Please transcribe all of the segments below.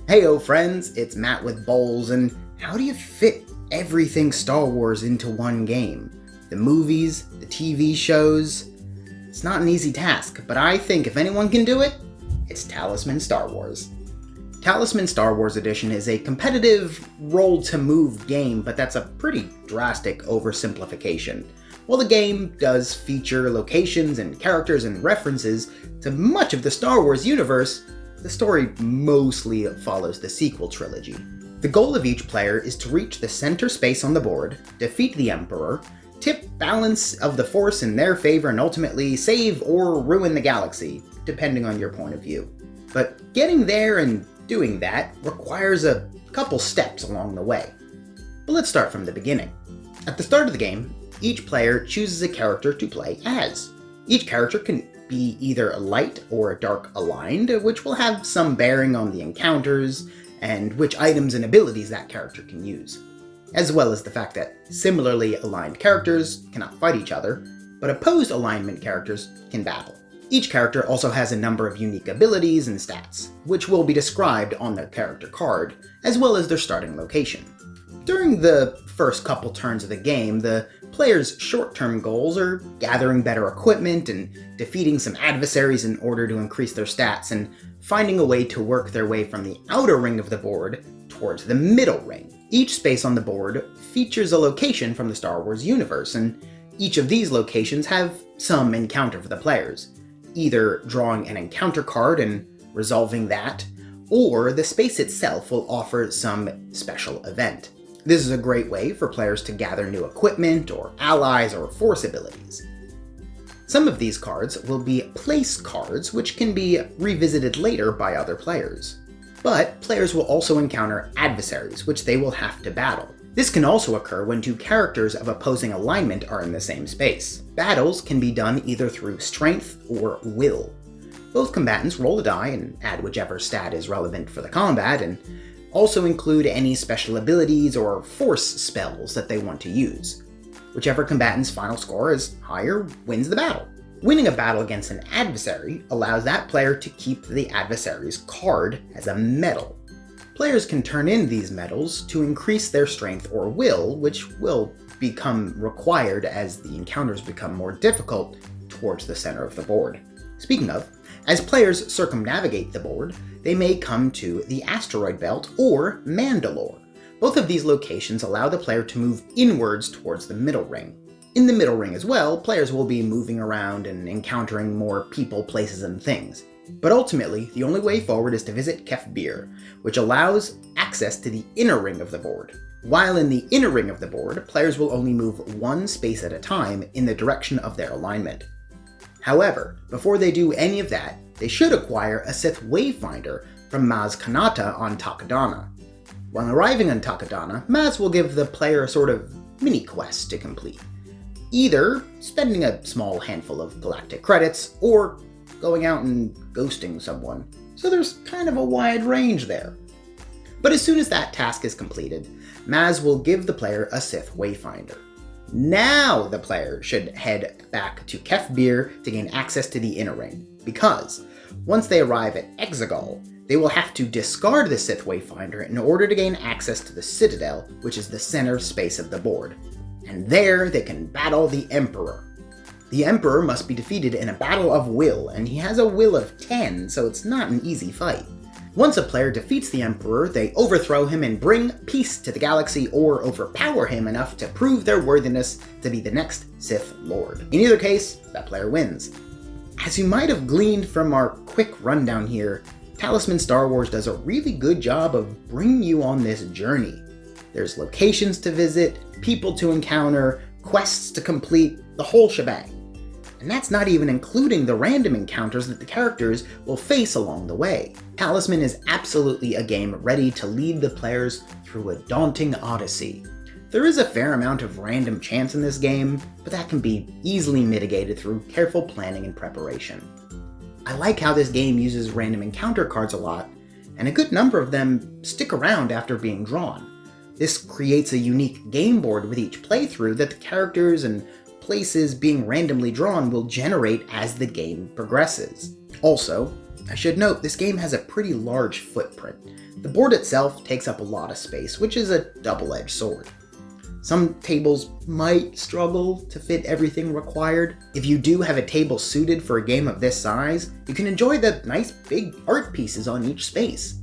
Heyo friends, it's Matt with Bowls, and how do you fit everything Star Wars into one game? The movies, the TV shows? It's not an easy task, but I think if anyone can do it, it's Talisman Star Wars. Talisman Star Wars Edition is a competitive roll-to-move game, but that's a pretty drastic oversimplification. While the game does feature locations and characters and references to much of the Star Wars universe, the story mostly follows the sequel trilogy. The goal of each player is to reach the center space on the board, defeat the Emperor, tip balance of the Force in their favor, and ultimately save or ruin the galaxy, depending on your point of view. But getting there and doing that requires a couple steps along the way. But let's start from the beginning. At the start of the game, each player chooses a character to play as. Each character can be either a light or a dark aligned, which will have some bearing on the encounters and which items and abilities that character can use, as well as the fact that similarly aligned characters cannot fight each other, but opposed alignment characters can battle. Each character also has a number of unique abilities and stats, which will be described on their character card, as well as their starting location. During the first couple turns of the game, the player's short-term goals are gathering better equipment and defeating some adversaries in order to increase their stats and finding a way to work their way from the outer ring of the board towards the middle ring. Each space on the board features a location from the Star Wars universe, and each of these locations have some encounter for the players, either drawing an encounter card and resolving that, or the space itself will offer some special event. This is a great way for players to gather new equipment, or allies, or force abilities. Some of these cards will be place cards, which can be revisited later by other players. But players will also encounter adversaries, which they will have to battle. This can also occur when two characters of opposing alignment are in the same space. Battles can be done either through strength or will. Both combatants roll a die and add whichever stat is relevant for the combat, and also include any special abilities or force spells that they want to use. Whichever combatant's final score is higher wins the battle. Winning a battle against an adversary allows that player to keep the adversary's card as a medal. Players can turn in these medals to increase their strength or will, which will become required as the encounters become more difficult towards the center of the board. Speaking of, as players circumnavigate the board, they may come to the Asteroid Belt or Mandalore. Both of these locations allow the player to move inwards towards the middle ring. In the middle ring as well, players will be moving around and encountering more people, places, and things. But ultimately, the only way forward is to visit Kef Bir, which allows access to the inner ring of the board. While in the inner ring of the board, players will only move one space at a time in the direction of their alignment. However, before they do any of that, they should acquire a Sith wayfinder from Maz Kanata on Takodana. When arriving on Takodana, Maz will give the player a sort of mini-quest to complete, either spending a small handful of galactic credits, or going out and ghosting someone, so there's kind of a wide range there. But as soon as that task is completed, Maz will give the player a Sith wayfinder. Now the player should head back to Kef Bir to gain access to the inner ring, because once they arrive at Exegol, they will have to discard the Sith wayfinder in order to gain access to the Citadel, which is the center space of the board. And there they can battle the Emperor. The Emperor must be defeated in a battle of will, and he has a will of 10, so it's not an easy fight. Once a player defeats the Emperor, they overthrow him and bring peace to the galaxy, or overpower him enough to prove their worthiness to be the next Sith Lord. In either case, that player wins. As you might have gleaned from our quick rundown here, Talisman Star Wars does a really good job of bringing you on this journey. There's locations to visit, people to encounter, quests to complete, the whole shebang. And that's not even including the random encounters that the characters will face along the way. Talisman is absolutely a game ready to lead the players through a daunting odyssey. There is a fair amount of random chance in this game, but that can be easily mitigated through careful planning and preparation. I like how this game uses random encounter cards a lot, and a good number of them stick around after being drawn. This creates a unique game board with each playthrough that the characters and places being randomly drawn will generate as the game progresses. Also, I should note this game has a pretty large footprint. The board itself takes up a lot of space, which is a double-edged sword. Some tables might struggle to fit everything required. If you do have a table suited for a game of this size, you can enjoy the nice big art pieces on each space.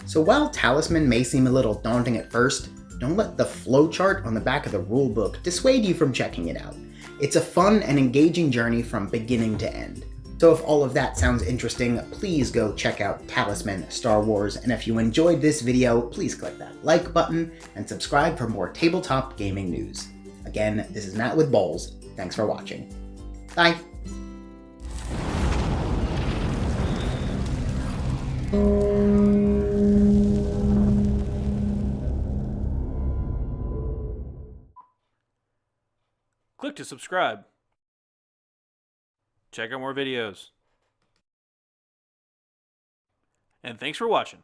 So while Talisman may seem a little daunting at first, don't let the flowchart on the back of the rulebook dissuade you from checking it out. It's a fun and engaging journey from beginning to end. So if all of that sounds interesting, please go check out Talisman Star Wars, and if you enjoyed this video, please click that like button and subscribe for more tabletop gaming news. Again, this is Matt with Bowls. Thanks for watching. Bye! Click to subscribe. Check out more videos. And thanks for watching.